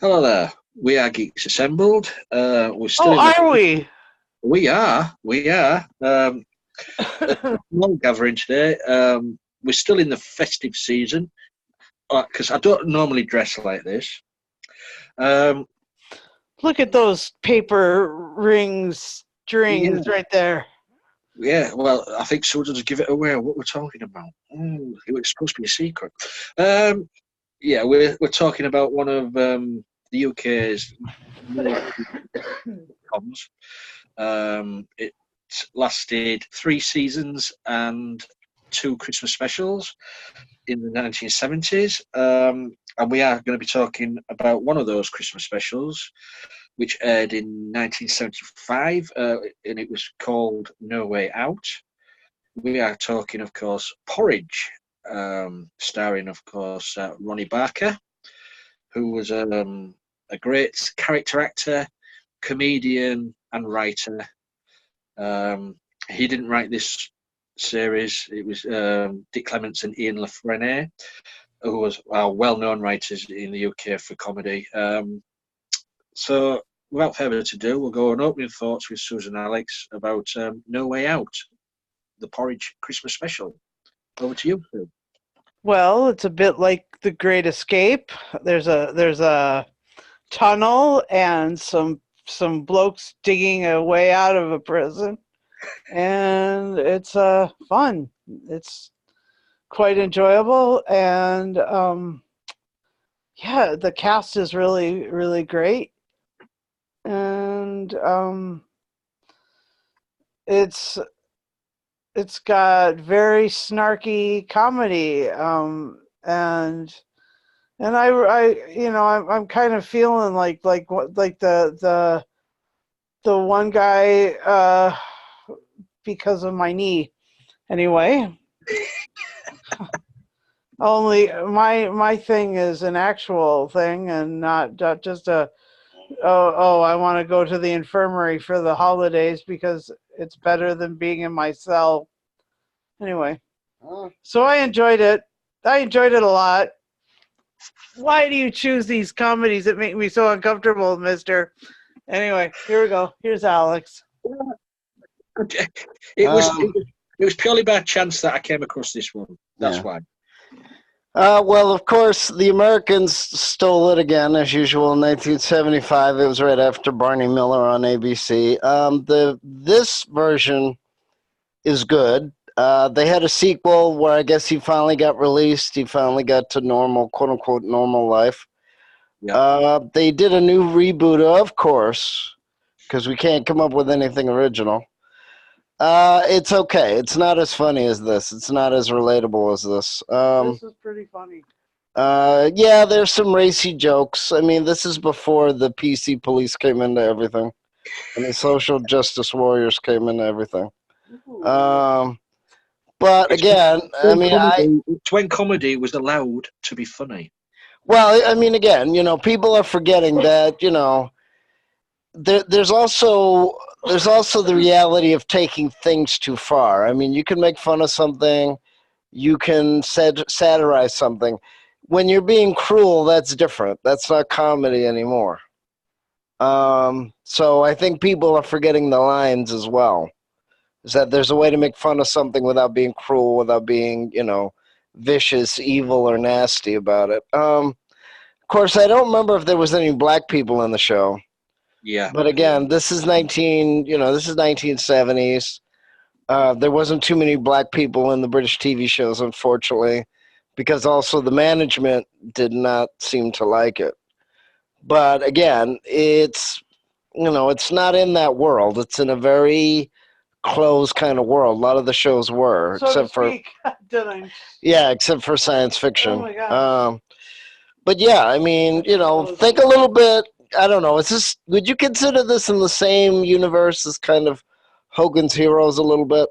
Hello there. We are Geeks Assembled. We're still Oh, in the. are we? We are. A small gathering today. We're still in the festive season because I don't normally dress like this. Um, Look at those paper rings, yeah, strings right there. yeah. Well, I think someone just give it away what we're talking about. It was supposed to be a secret. Um, yeah, we're talking about one of the UK's more coms. It lasted 3 seasons and two Christmas specials in the 1970s. And we are going to be talking about one of those Christmas specials, which aired in 1975, and it was called No Way Out. We are talking, of course, Porridge, starring, of course, Ronnie Barker, who was a great character actor, comedian, and writer. Um, he didn't write this series. It was Dick Clements and Ian LaFreniere, who was well-known writers in the UK for comedy. So, without further ado, we'll go on opening thoughts with Susan and Alex about No Way Out, the Porridge Christmas special. Over to you, Sue. Well, it's a bit like The Great Escape. There's a tunnel and some blokes digging a way out of a prison, and it's fun. It's quite enjoyable, and yeah, the cast is really great, and it's it's got very snarky comedy, and I'm kind of feeling like the one guy, because of my knee anyway. Only my thing is an actual thing and not just a I want to go to the infirmary for the holidays because it's better than being in my cell. Anyway, so I enjoyed it a lot. Why do you choose these comedies that make me so uncomfortable, mister? Anyway, here we go. Here's Alex. It was, Um, it was purely by chance that I came across this one. That's Yeah. why. well, of course, the Americans stole it again, as usual, in 1975. It was right after Barney Miller on ABC. This version is good. They had a sequel where I guess he finally got released. He finally got to normal, quote unquote, normal life. Yeah. They did a new reboot, of course, because we can't come up with anything original. It's okay. It's not as funny as this. It's not as relatable as this. This is pretty funny. Yeah, there's some racy jokes. I mean, this is before the PC police came into everything, and the social justice warriors came into everything. Um, but It's again, I when mean, it's when comedy was allowed to be funny. well, I mean, again, people are forgetting that, there's also the reality of taking things too far. I mean, you can make fun of something, you can satirize something. When you're being cruel, that's different. That's not comedy anymore. So I think people are forgetting the lines as well. Is that there's a way to make fun of something without being cruel, without being, vicious, evil, or nasty about it. Of course, I don't remember if there was any black people in the show. Yeah. But again, this is 1970s. There wasn't too many black people in the British TV shows, unfortunately, because also the management did not seem to like it. But again, it's not in that world. It's in a very closed kind of world. A lot of the shows were, So except to for speak. Didn't except for science fiction. Oh my God. But yeah, I mean, think a little bit. I don't know. Would you consider this in the same universe as kind of Hogan's Heroes a little bit?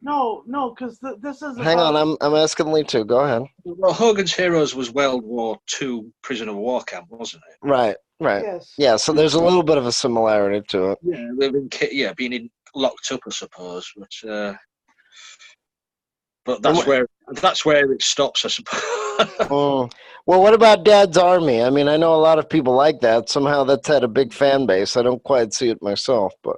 No, because this is Hang on, I'm asking Lee too. Go ahead. Well, Hogan's Heroes was World War II prisoner of war camp, wasn't it? Right. Yes. Yeah, so there's a little bit of a similarity to it. Yeah, being locked up, I suppose. But And that's where it stops, I suppose. Mm. Well, what about Dad's Army? I mean, I know a lot of people like that. Somehow that's had a big fan base. I don't quite see it myself, but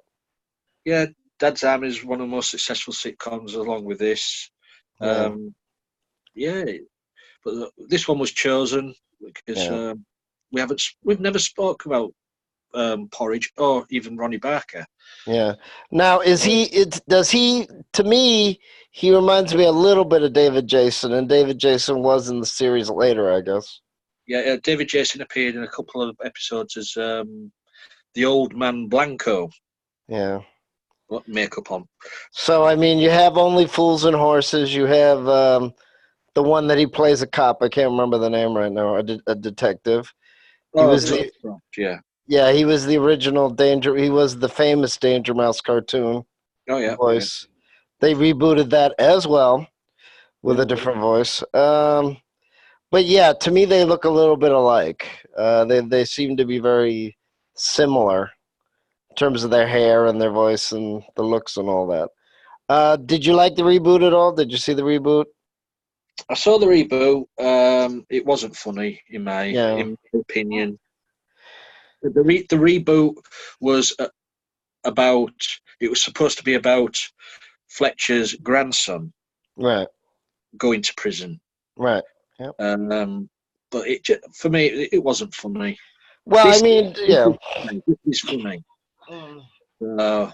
Yeah, Dad's Army is one of the most successful sitcoms, along with this. yeah, Yeah, but this one was chosen because yeah. we've never spoke about Porridge or even Ronnie Barker. Yeah. Now, is he? Does he? To me, he reminds me a little bit of David Jason, and David Jason was in the series later, I guess. Yeah, David Jason appeared in a couple of episodes as the old man Blanco, Yeah. what makeup on. So, I mean, you have Only Fools and Horses. You have the one that he plays a cop. I can't remember the name right now. A detective. He Oh, was the yeah. Yeah. He was the original Danger. He was the famous Danger Mouse cartoon Oh, yeah. voice. They rebooted that as well with Yeah. a different voice. But yeah, to me they look a little bit alike. They seem to be very similar in terms of their hair and their voice and the looks and all that. Did you like the reboot at all? Did you see the reboot? I saw the reboot. It wasn't funny Yeah, in my opinion. The reboot was about. It was supposed to be about Fletcher's grandson right, going to prison. right. Yep. But for me, it wasn't funny. Well, I This, mean, yeah. this is funny. Mm. Uh,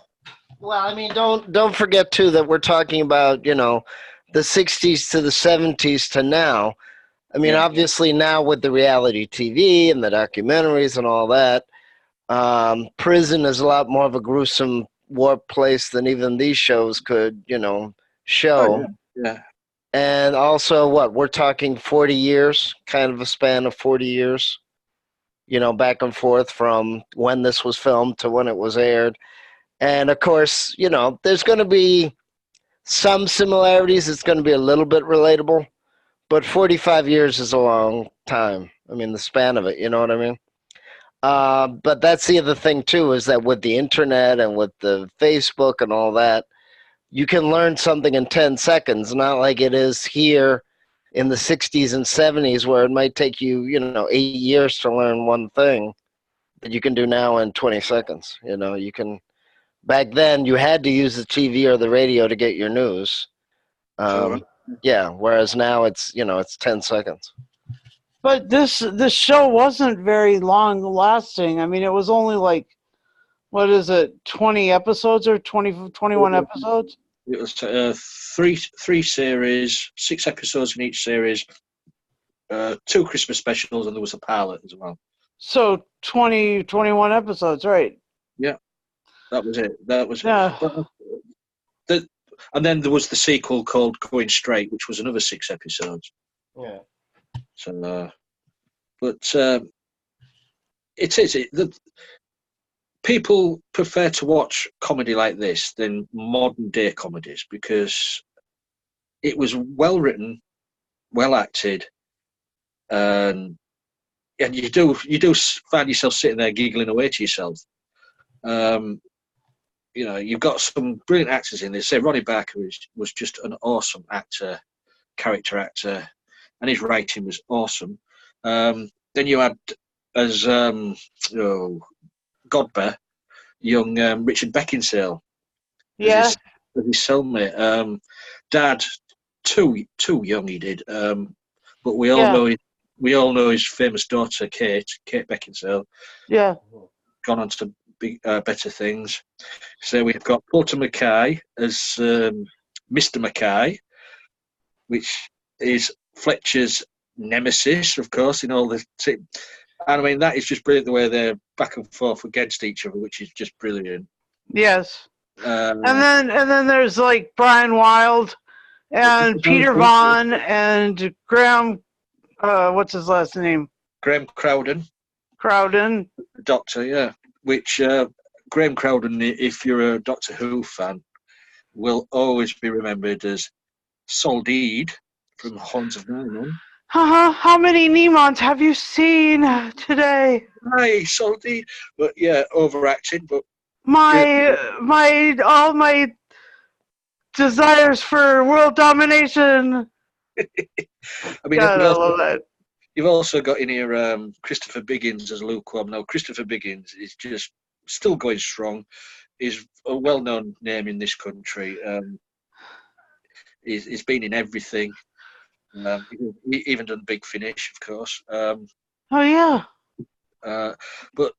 Well, I mean, don't forget too that we're talking about the '60s to the '70s to now. I mean, yeah, obviously now with the reality TV and the documentaries and all that, prison is a lot more of a gruesome warped place than even these shows could, oh show. yeah, yeah. And also, what we're talking 40 years, kind of a span of 40 years, back and forth from when this was filmed to when it was aired. And of course, there's going to be some similarities. It's going to be a little bit relatable, but 45 years is a long time. I mean, the span of it, you know what I mean? But that's the other thing too, is that with the internet and with the Facebook and all that, you can learn something in 10 seconds, not like it is here in the 60s and 70s where it might take you, 8 years to learn one thing that you can do now in 20 seconds. You can, back then you had to use the TV or the radio to get your news. Sure. Yeah, whereas now it's 10 seconds. But this show wasn't very long lasting. I mean, it was only like, what is it, 20 episodes or 21 episodes? It was three series, 6 episodes in each series, 2 Christmas specials, and there was a pilot as well. So 21 episodes, right? Yeah, that was it. That was Yeah. and then there was the sequel called Going Straight, which was another 6 episodes. Yeah. So, but people prefer to watch comedy like this than modern day comedies because it was well written, well acted, and you do find yourself sitting there giggling away to yourself. You've got some brilliant actors in this. Say Ronnie Barker was just an awesome actor, character actor, and his writing was awesome. Then you had as Godber, young Richard Beckinsale Yeah. as his cellmate. Dad, too young he did, but we all know his famous daughter Kate Beckinsale, Yeah. gone on to better things. So we've got Porter Mackay as Mr. Mackay, which is Fletcher's nemesis, of course, in all the. And I mean, that is just brilliant the way they're back and forth against each other, which is just brilliant. Yes. And then there's like Brian Wilde and Peter Vaughan and Graham. What's his last name? Graham Crowden. Crowden. Doctor, yeah. Which Graham Crowden, if you're a Doctor Who fan, will always be remembered as Soldeed from Horns of Nymon. How many Nemons have you seen today? Hi, Soldeed. But yeah, overacting, but All my desires for world domination I mean, God, I love that. you've also got in here Christopher Biggins as lukewarm. Now, Christopher Biggins is just still going strong. He's a well-known name in this country. He's been in everything. He even done Big Finish, of course. Oh yeah, But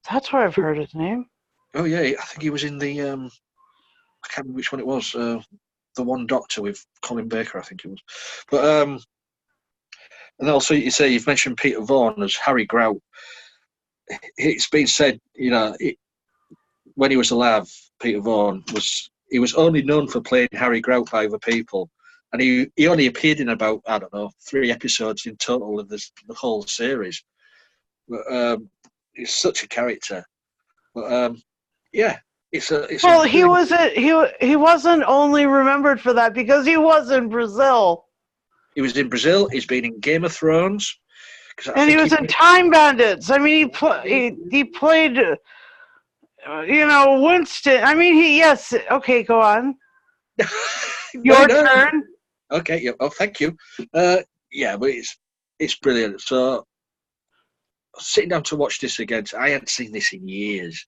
that's where I've heard his name. oh yeah, I think he was in the I can't remember which one it was. The One Doctor with Colin Baker, I think it was. But and also you've mentioned Peter Vaughan as Harry Grout. It's been said, when he was alive, Peter Vaughan was only known for playing Harry Grout by other people, and he only appeared in about, I don't know, 3 episodes in total of the whole series. But he's such a character. But yeah, it's well, he wasn't only remembered for that because he was in Brazil. He was in Brazil. He's been in Game of Thrones. And he was in Time Bandits. I mean, he played, Winston. I mean, yes. Okay, go on. Your turn. Okay. Yeah. Oh, thank you. Yeah, but it's brilliant. So sitting down to watch this again, I hadn't seen this in years,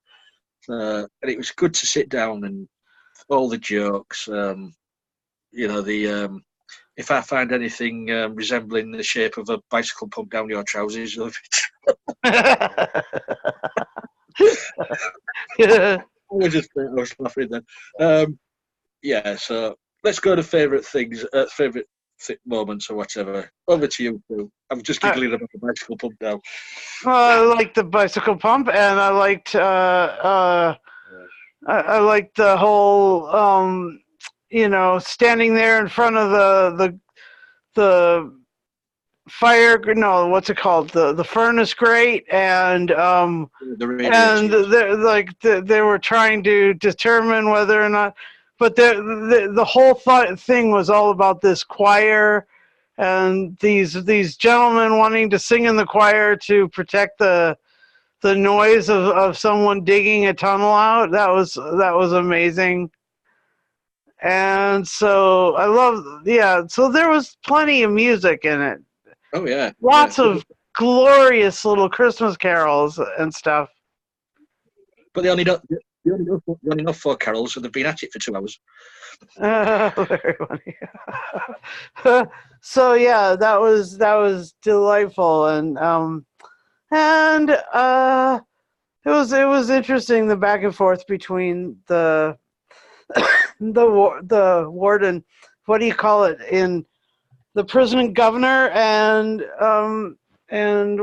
and it was good to sit down and all the jokes. If I find anything resembling the shape of a bicycle pump down your trousers, I was laughing then. Yeah, so let's go to favourite things, favourite moments or whatever. Over to you, Phil. I'm just giggling about the bicycle pump now. I liked the bicycle pump, and I liked I liked the whole standing there in front of the fire. No, what's it called? The furnace grate, and they were trying to determine whether or not. But the whole thing was all about this choir and these gentlemen wanting to sing in the choir to protect the noise of someone digging a tunnel out. That was amazing. And so I love, so there was plenty of music in it. Oh, yeah. Lots of glorious little Christmas carols and stuff. But they only know 4 carols, and they've been at it for 2 hours. Very funny. So yeah, that was delightful, and it was interesting, the back and forth between the warden, what do you call it, in the prison governor and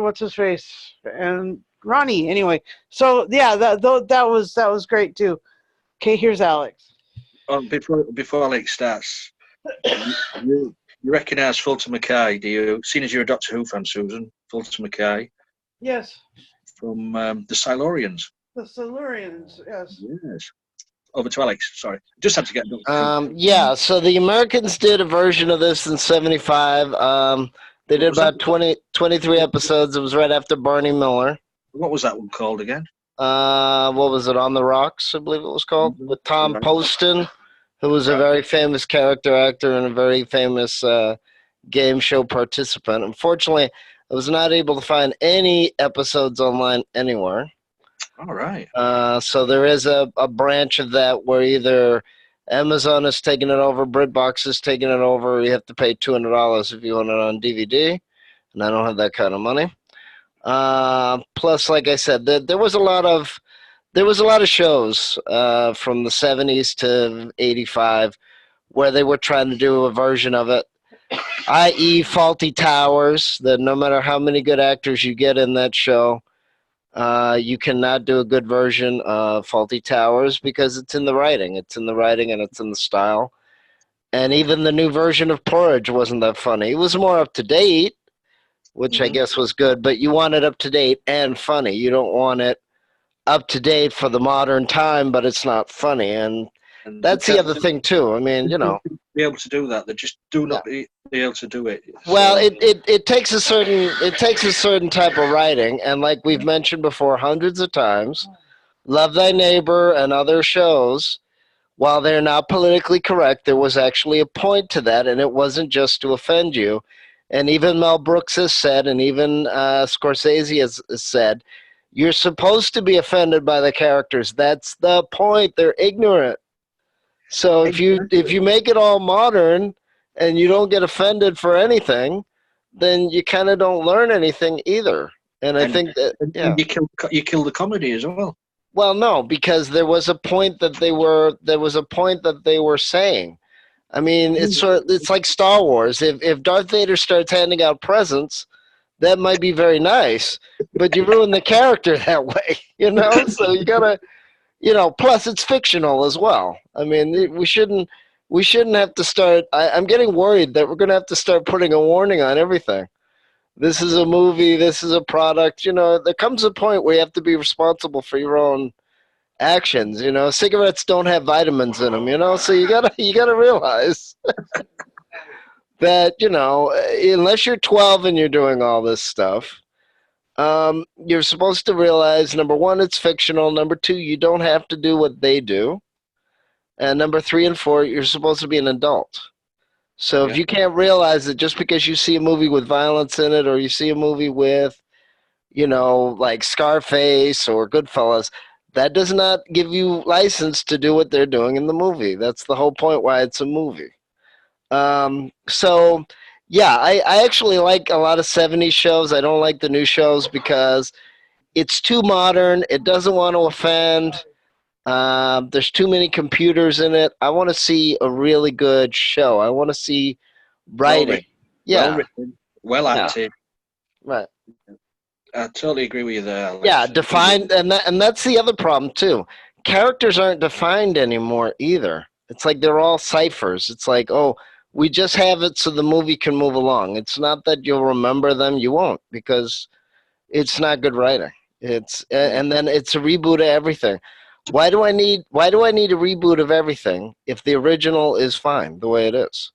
what's his face, and Ronnie. Anyway, so yeah, that was great too. Okay, here's Alex. Before Alex starts, you recognise Fulton Mackay, do you? Seeing as you're a Doctor Who fan, Susan, Fulton Mackay. Yes. From the Silurians. The Silurians, yes. Yes. Over to Alex. Sorry, just had to get. Yeah. So the Americans did a version of this in '75. They did about 23 episodes. It was right after Barney Miller. What was that one called again? What was it? On the Rocks, I believe it was called, with Tom Poston, who was a very famous character actor and a very famous game show participant. Unfortunately, I was not able to find any episodes online anywhere. All right. So there is a branch of that where either Amazon is taking it over, BritBox is taking it over, or you have to pay $200 if you want it on DVD, and I don't have that kind of money. Plus, like I said, there was a lot of shows from the 70s to 85 where they were trying to do a version of it, i.e. Faulty Towers, that no matter how many good actors you get in that show, you cannot do a good version of Faulty Towers because it's in the writing. It's in the writing and it's in the style. And even the new version of Porridge wasn't that funny. It was more up to date, which I guess was good, but you want it up to date and funny. You don't want it up to date for the modern time, but it's not funny. And that's the other thing too. I mean, be able to do that. They just do not be able to do it. Well, it takes a certain type of writing, and like we've mentioned before hundreds of times, Love Thy Neighbor and other shows while they're not politically correct, there was actually a point to that, and it wasn't just to offend you. And even Mel Brooks has said, and even Scorsese has said, you're supposed to be offended by the characters. That's the point. They're ignorant. So if you make it all modern and you don't get offended for anything, then you kind of don't learn anything either. And I think that you kill the comedy as well. Well, no, because there was a point that they were saying. I mean, it's like Star Wars. If Darth Vader starts handing out presents, that might be very nice, but you ruin the character that way, you know? So you gotta, plus it's fictional as well. I mean, we shouldn't have to start, I'm getting worried that we're gonna have to start putting a warning on everything. This is a movie, this is a product, there comes a point where you have to be responsible for your own actions, Cigarettes don't have vitamins in them, so you gotta realize that, unless you're 12 and you're doing all this stuff, you're supposed to realize, number one, it's fictional. Number two, you don't have to do what they do. And number 3 and 4, you're supposed to be an adult. So if you can't realize that just because you see a movie with violence in it, or you see a movie with, like Scarface or Goodfellas, that does not give you license to do what they're doing in the movie. That's the whole point why it's a movie. So, yeah, I actually like a lot of 70s shows. I don't like the new shows because it's too modern. It doesn't want to offend. There's too many computers in it. I want to see a really good show. I want to see writing. Well written, well acted. Right. I totally agree with you there, Alex. Yeah, defined, and that's the other problem too. Characters aren't defined anymore either. It's like they're all ciphers. It's like, oh, we just have it so the movie can move along. It's not that you'll remember them. You won't, because it's not good writing. And then it's a reboot of everything. Why do I need a reboot of everything if the original is fine the way it is?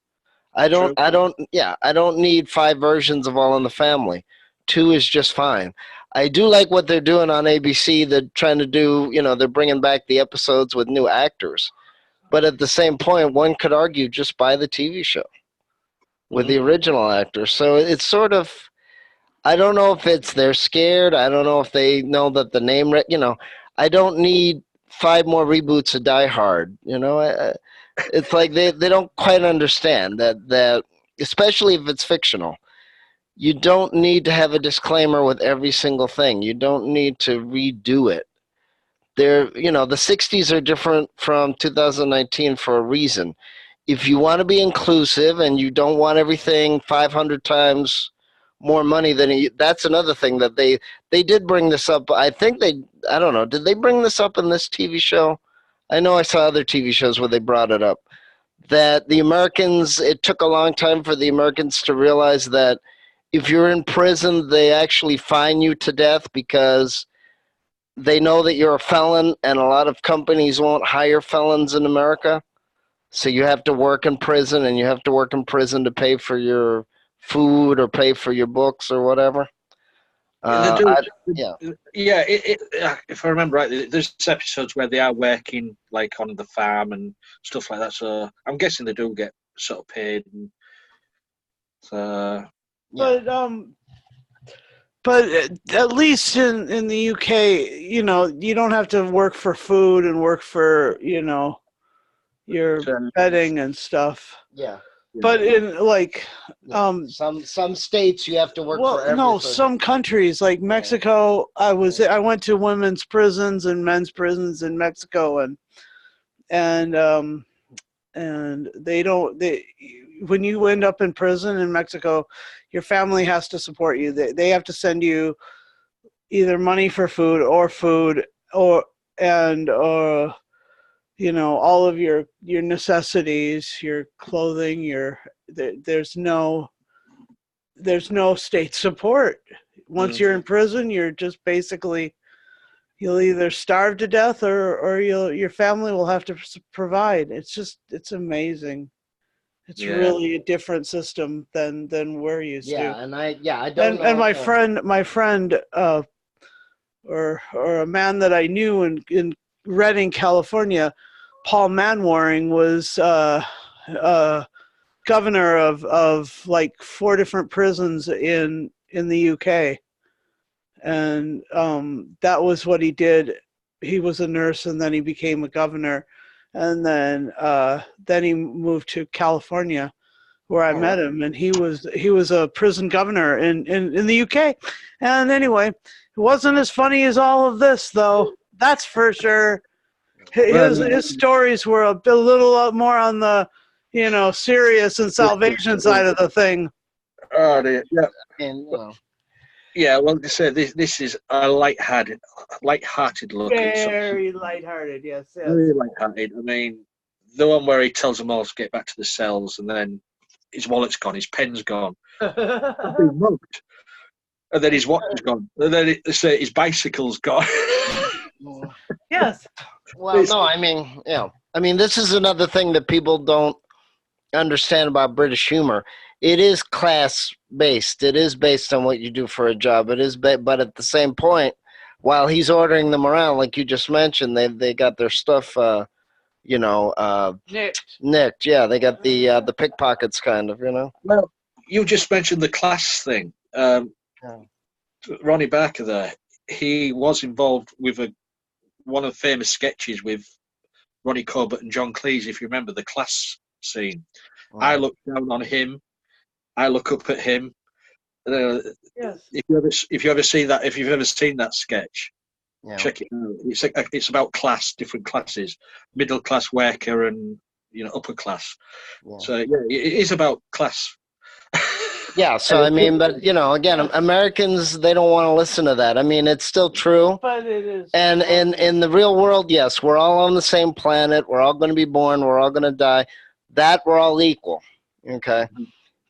I don't need 5 versions of All in the Family. 2 is just fine. I do like what they're doing on ABC. They're trying to do, they're bringing back the episodes with new actors. But at the same point, one could argue just buy the TV show with the original actors. So it's sort of, I don't know if they're scared. I don't know if they know that the name, I don't need 5 more reboots of Die Hard. It's like they don't quite understand that, especially if it's fictional. You don't need to have a disclaimer with every single thing. You don't need to redo it. The 60s are different from 2019 for a reason. If you want to be inclusive and you don't want everything 500 times more money than that's another thing that they did bring this up. I think I don't know, did they bring this up in this TV show? I know I saw other TV shows where they brought it up. That the Americans, it took a long time for the Americans to realize that if you're in prison, they actually fine you to death because they know that you're a felon, and a lot of companies won't hire felons in America. So you have to work in prison, and you have to work in prison to pay for your food or pay for your books or whatever. If I remember right, there's episodes where they are working like on the farm and stuff like that. So I'm guessing they do get sort of paid. And, But at least in the UK, you don't have to work for food and work for your bedding and stuff. Yeah. But in some states you have to work for everything. No, some countries like Mexico, I went to women's prisons and men's prisons in Mexico, and when you end up in prison in Mexico, your family has to support you. They have to send you either money for food or all of your necessities, your clothing, there's no state support. Once you're in prison, you're just basically, you'll either starve to death or your family will have to provide. It's amazing. It's really a different system than we're used to. I don't know. And my friend, or a man that I knew in Redding, California, Paul Manwaring was governor of like 4 different prisons in the UK, and that was what he did. He was a nurse, and then he became a governor, and then he moved to California, where I met him, and he was a prison governor in the UK. And anyway, it wasn't as funny as all of this, though. That's for sure. His stories were a little more on the, serious and salvation side of the thing. Oh dear. Yeah. And, Yeah, well, to say this is a light-hearted look. Very lighthearted, yes. Very light-hearted. I mean, the one where he tells them all to get back to the cells, and then his wallet's gone, his pen's gone, I've been mugged, and then his watch is gone, and then his bicycle's gone. Yes. Well, no, I mean, this is another thing that people don't understand about British humor. It is class-based. It is based on what you do for a job. It is, but at the same point, while he's ordering them around, like you just mentioned, they got their stuff, nicked. Yeah, they got the pickpockets, kind of, Well, you just mentioned the class thing. Ronnie Barker there, he was involved with one of the famous sketches with Ronnie Corbett and John Cleese, if you remember the class scene. Wow. I look down on him. I look up at him. Yes. If you've ever seen that sketch, check it out. It's about class, different classes, middle class, worker, and upper class. Yeah. So yeah, it is about class. Yeah. So I mean, but again, Americans, they don't want to listen to that. I mean, it's still true. But it is. And in the real world, yes, we're all on the same planet. We're all going to be born. We're all going to die. That we're all equal. Okay. Mm-hmm.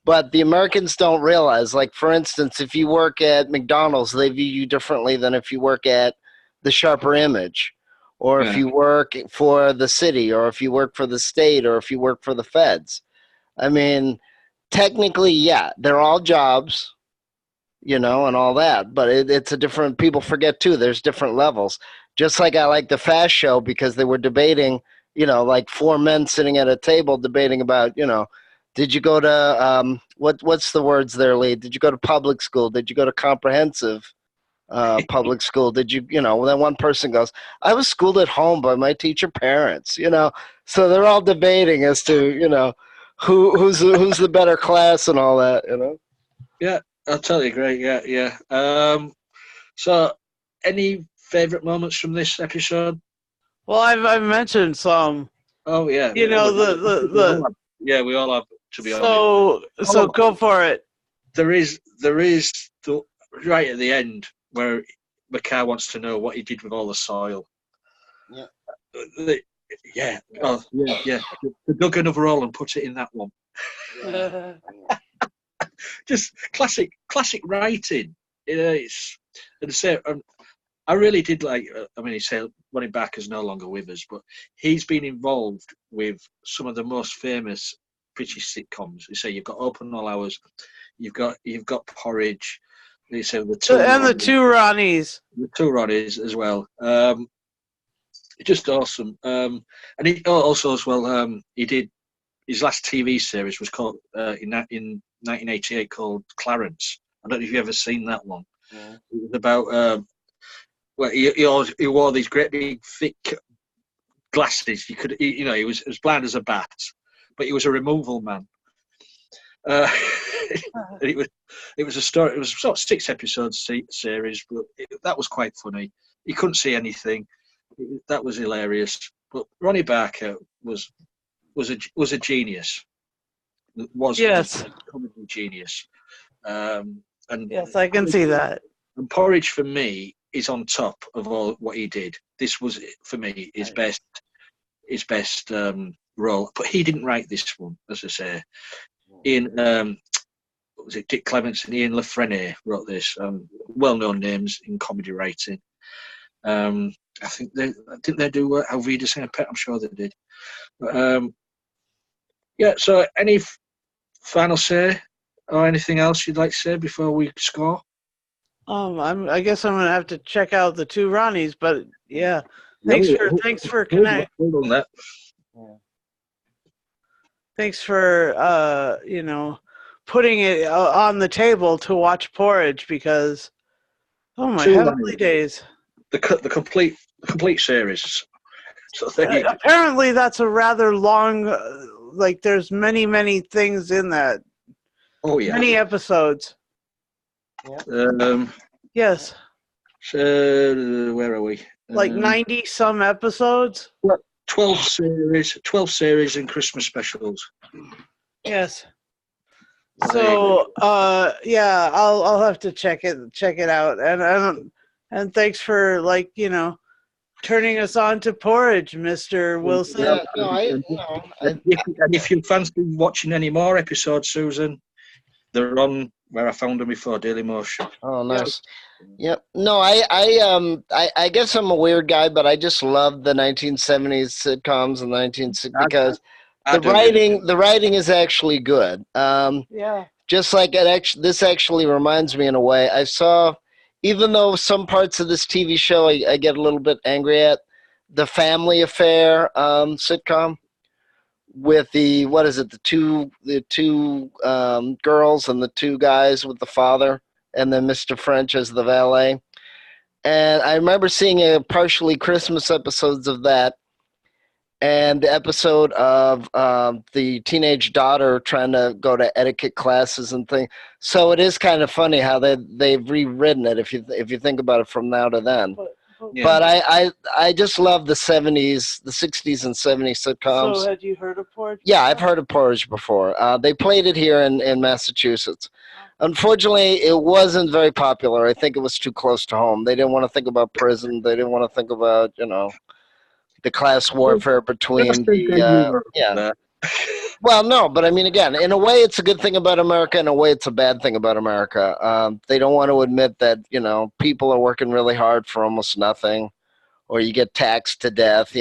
But the Americans don't realize, like, for instance, if you work at McDonald's, they view you differently than if you work at the Sharper Image, or if you work for the city, or if you work for the state, or if you work for the feds. I mean, technically, yeah, they're all jobs, and all that. But it's a different – people forget, too, there's different levels. Just like I like the Fast Show because they were debating, like 4 men sitting at a table debating about, did you go to what's the words there, Lee? Did you go to public school? Did you go to comprehensive public school? Did you then one person goes, I was schooled at home by my teacher parents, So they're all debating as to, who's the better class and all that, Yeah, I'll totally agree. Yeah. So any favorite moments from this episode? Well, I've mentioned some. Oh yeah. The yeah, we all have, to be honest. So go for it. There is the right at the end where McCarr wants to know what he did with all the soil. Yeah. Yeah. Oh, yeah. They dug another hole and put it in that one. Just classic writing. It's and so I really did like. I mean, he said Ronnie Barker's no longer with us, but he's been involved with some of the most famous British sitcoms. You say you've got Open All Hours, you've got Porridge. You say the two Ronnies. The 2 Ronnies as well. Just awesome. And he also as well. He did his last TV series was called in 1988 called Clarence. I don't know if you've ever seen that one. Yeah. It was about. Well, he wore these great big thick glasses. He was as blind as a bat, but he was a removal man. It was a story. It was sort of 6 episodes series, but that was quite funny. He couldn't see anything. That was hilarious. But Ronnie Barker was a genius. Yes, a comedy genius. And yes, I can see that. And Porridge for me is on top of all what he did. This was for me his best role. But he didn't write this one, as I say. What was it? Dick Clements and Ian Lafreniere wrote this. Well-known names in comedy writing. I think they do How Vida Sing a Pet. I'm sure they did. But, yeah. So, any final say or anything else you'd like to say before we score? I guess I'm gonna have to check out the 2 Ronnies, but yeah, Thanks for connect. Hold on that. Thanks for putting it on the table to watch Porridge because oh my heavenly days. The complete series. So Apparently that's a rather long like there's many things in that. Oh yeah. Many episodes. Yes. Where are we? Like 90 some episodes? 12 series and Christmas specials. Yes. So I'll have to check it out. And thanks for turning us on to Porridge, Mr. Wilson. Yeah, and if you fancy watching any more episodes, Susan, they're on where I found them before, Daily Motion. Oh, nice. Yep. No, I guess I'm a weird guy, but I just love the 1970s sitcoms and 1960s because the writing is actually good. Yeah. Just like this actually reminds me in a way. I saw, even though some parts of this TV show I get a little bit angry at, the Family Affair sitcom with the two girls and the two guys with the father, and then Mr. French as the valet. And I remember seeing a partially Christmas episodes of that, and the episode of the teenage daughter trying to go to etiquette classes and things. So it is kind of funny how they've rewritten it if you think about it from now to then. Yeah. But I just love the 70s, the 60s and 70s sitcoms. So had you heard of Porridge? Yeah, I've heard of Porridge before. They played it here in Massachusetts. Unfortunately, it wasn't very popular. I think it was too close to home. They didn't want to think about prison. They didn't want to think about, the class warfare between the Well, no, but I mean, again, in a way, it's a good thing about America. In a way, it's a bad thing about America. They don't want to admit that people are working really hard for almost nothing, or you get taxed to death.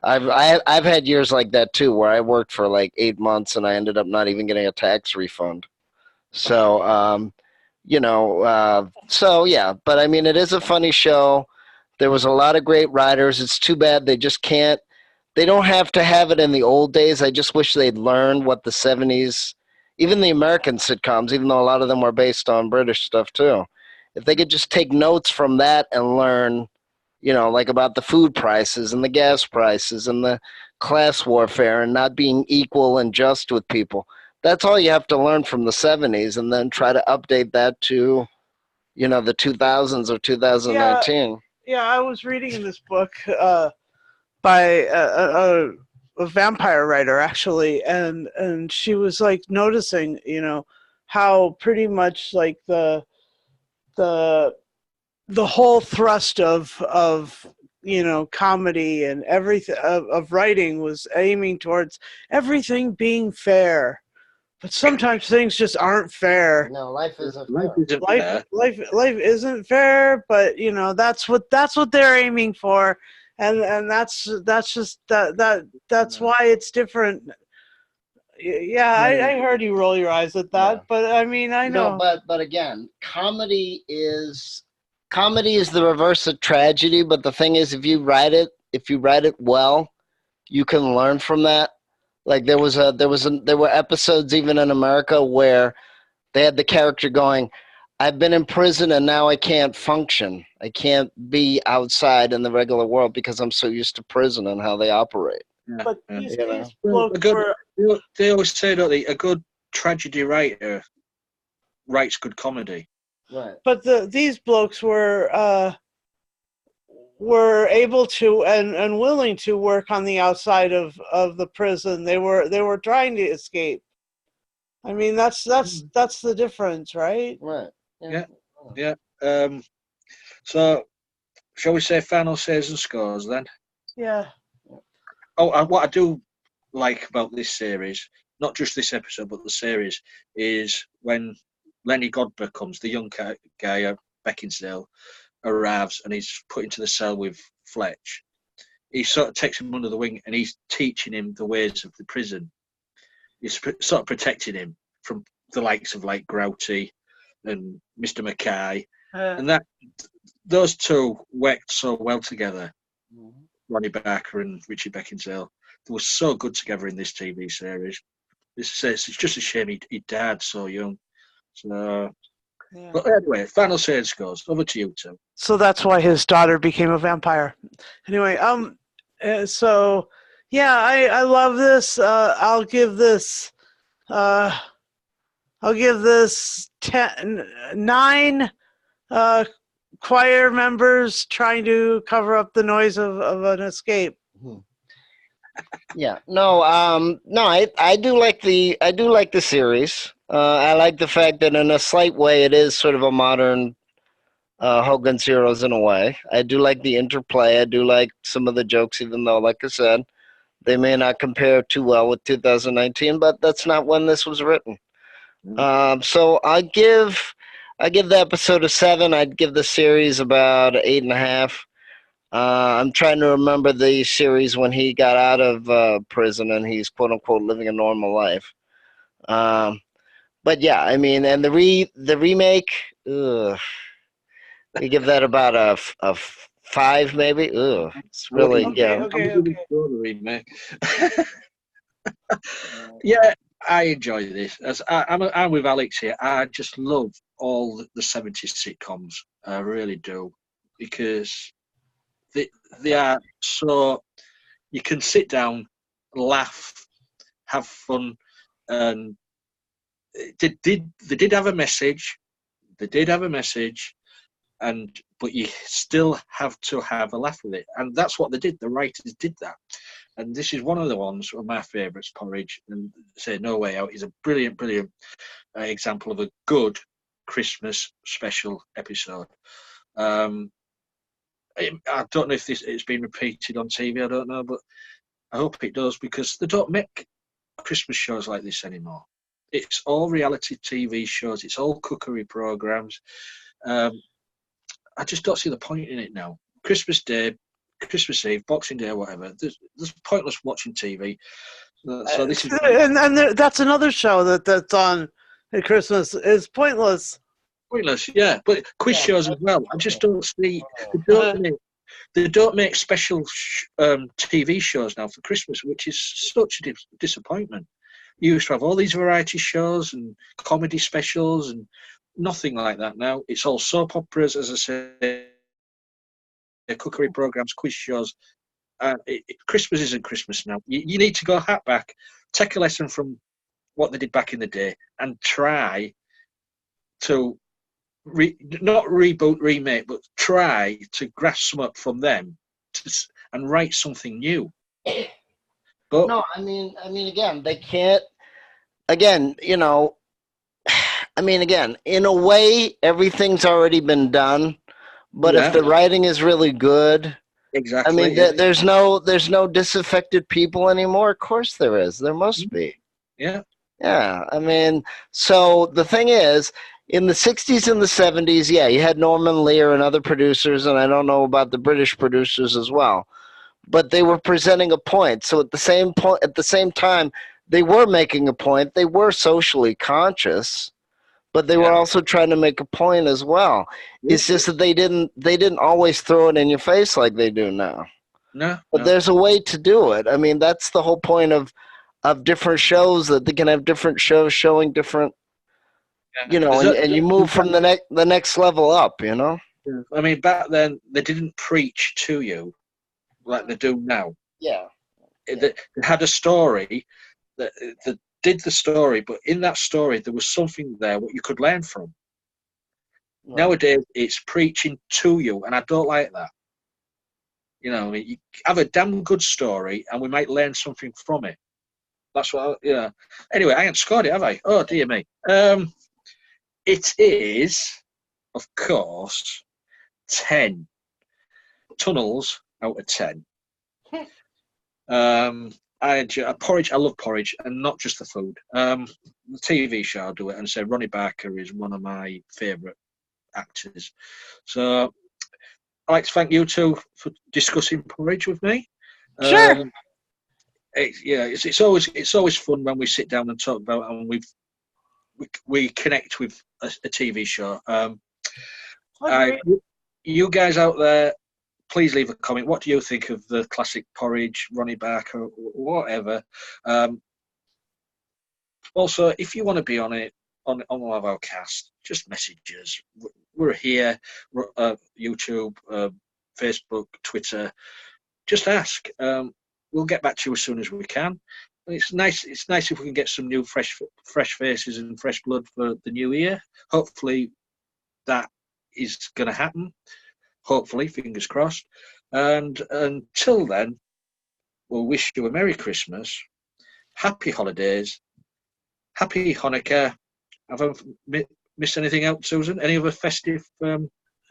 I've had years like that too, where I worked for like 8 months and I ended up not even getting a tax refund. So, so yeah. But I mean, it is a funny show. There was a lot of great writers. It's too bad they just can't. They don't have to have it in the old days. I just wish they'd learn what the 70s, even the American sitcoms, even though a lot of them were based on British stuff too. If they could just take notes from that and learn, like about the food prices and the gas prices and the class warfare and not being equal and just with people. That's all you have to learn from the 70s and then try to update that to, the 2000s or 2019. Yeah, I was reading in this book by a vampire writer actually, and she was like noticing, how pretty much like the whole thrust of comedy and everything of writing was aiming towards everything being fair. But sometimes things just aren't fair. No, life isn't fair. Life isn't fair, but that's what they're aiming for, and that's just that's why it's different. Yeah, I heard you roll your eyes at that, but I mean I know. No, but again, comedy is the reverse of tragedy. But the thing is, if you write it well, you can learn from that. Like there were episodes even in America where they had the character going, I've been in prison and now I can't function. I can't be outside in the regular world because I'm so used to prison and how they operate. Yeah. But these they always say, don't they, a good tragedy writer writes good comedy. Right. But these blokes were able to and willing to work on the outside of the prison. They were trying to escape. I mean, that's the difference, right? Right. Yeah. So, shall we say final says and scores then? Yeah. Oh, and what I do like about this series, not just this episode, but the series, is when Lenny Godber comes, the young guy at Beckinsale, arrives and he's put into the cell with Fletch. He sort of takes him under the wing and he's teaching him the ways of the prison. He's sort of protecting him from the likes of like Grouty and Mr. Mackay, and those two worked so well together. Ronnie Barker and Richie Beckinsale. They were so good together in this TV series. It's just a shame he died so young. So, Yeah. but anyway, final stage scores. Over to you, Tim. So that's why his daughter became a vampire. Anyway, so yeah, I love this. I'll give this 9 choir members trying to cover up the noise of an escape. Yeah, no, I do like the series. I like the fact that in a slight way it is sort of a modern Hogan's Heroes in a way. I do like the interplay. I do like some of the jokes, even though, like I said, they may not compare too well with 2019, but that's not when this was written. So I give the episode a 7. I'd give the series about 8.5. I'm trying to remember the series when he got out of prison and he's quote unquote living a normal life. But yeah, I mean, and the remake, we give that about a 5 maybe. Ugh, it's really Okay. Remake. Yeah, I enjoy this. I'm with Alex here. I just love all the 70s sitcoms. I really do, because they are so, you can sit down, laugh, have fun, and they did have a message. They did have a message, but you still have to have a laugh with it, and that's what they did. The writers did that, and this is one of the ones of my favourites. Porridge and Say No Way Out is a brilliant example of a good Christmas special episode. I don't know if it's been repeated on TV. I don't know, but I hope it does, because they don't make Christmas shows like this anymore. It's all reality TV shows. It's all cookery programs. I just don't see the point in it now. Christmas Day, Christmas Eve, Boxing Day, whatever. There's pointless watching TV. So this is and that's another show that's on at Christmas. Is pointless. pointless. Yeah, but quiz shows as well. I just don't see. They don't make special TV shows now for Christmas, which is such a disappointment. You used to have all these variety shows and comedy specials, and nothing like that now. It's all soap operas, as I say, cookery programs, quiz shows. Christmas isn't Christmas now. You need to go hat back, take a lesson from what they did back in the day, and try to not reboot, remake, but try to grasp some up from them and write something new. But no, I mean, again, they can't. Again, in a way, everything's already been done. But if the writing is really good, exactly. I mean, there's no disaffected people anymore. Of course there is. There must be. Yeah. Yeah. I mean, so the thing is, in the 60s and the 70s, yeah, you had Norman Lear and other producers, and I don't know about the British producers as well, but they were presenting a point. So at the same time, they were making a point. They were socially conscious, but they were also trying to make a point as well. It's just that they didn't always throw it in your face like they do now. But there's a way to do it. I mean, that's the whole point of different shows, that they can have different shows showing different, and you move from the next level up, I mean, back then they didn't preach to you like they do now. Yeah. They had a story that did the story, but in that story there was something there what you could learn from. Right. Nowadays it's preaching to you, and I don't like that. You have a damn good story and we might learn something from it. That's what anyway, I haven't scored it, have I? Oh dear me. It is, of course, 10 tunnels out of 10. Porridge. I love Porridge, and not just the food. The TV show, I'll do it and say Ronnie Barker is one of my favourite actors. So I'd like to thank you two for discussing Porridge with me. Sure. It's always fun when we sit down and talk about, and we connect with a TV show. you guys out there, please leave a comment. What do you think of the classic Porridge, Ronnie Barker, whatever? Also, if you want to be on it, on one of our casts, just message us. We're here, YouTube, Facebook, Twitter. Just ask. We'll get back to you as soon as we can. It's nice. It's nice if we can get some new, fresh faces and fresh blood for the new year. Hopefully, that is going to happen. Hopefully, fingers crossed. And until then, we'll wish you a Merry Christmas, Happy Holidays, Happy Hanukkah. Have I missed anything out, Susan? Any other festive?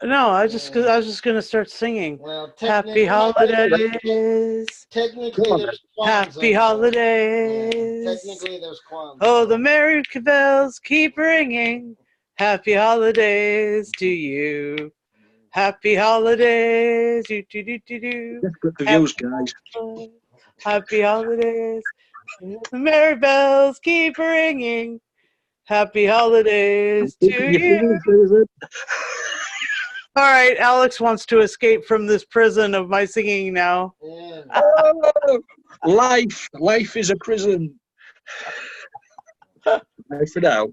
No, I was just gonna start singing. Well, Happy holidays. Technically, there's Happy holidays. Yeah, technically, there's Kwanzaa. Oh, the merry bells keep ringing. Happy holidays to you. Happy holidays. Do, do, do, do, do. That's good for views, guys. Happy holidays. The merry bells keep ringing. Happy holidays to you. All right, Alex wants to escape from this prison of my singing now. Yeah. Oh, life is a prison. Bye for now.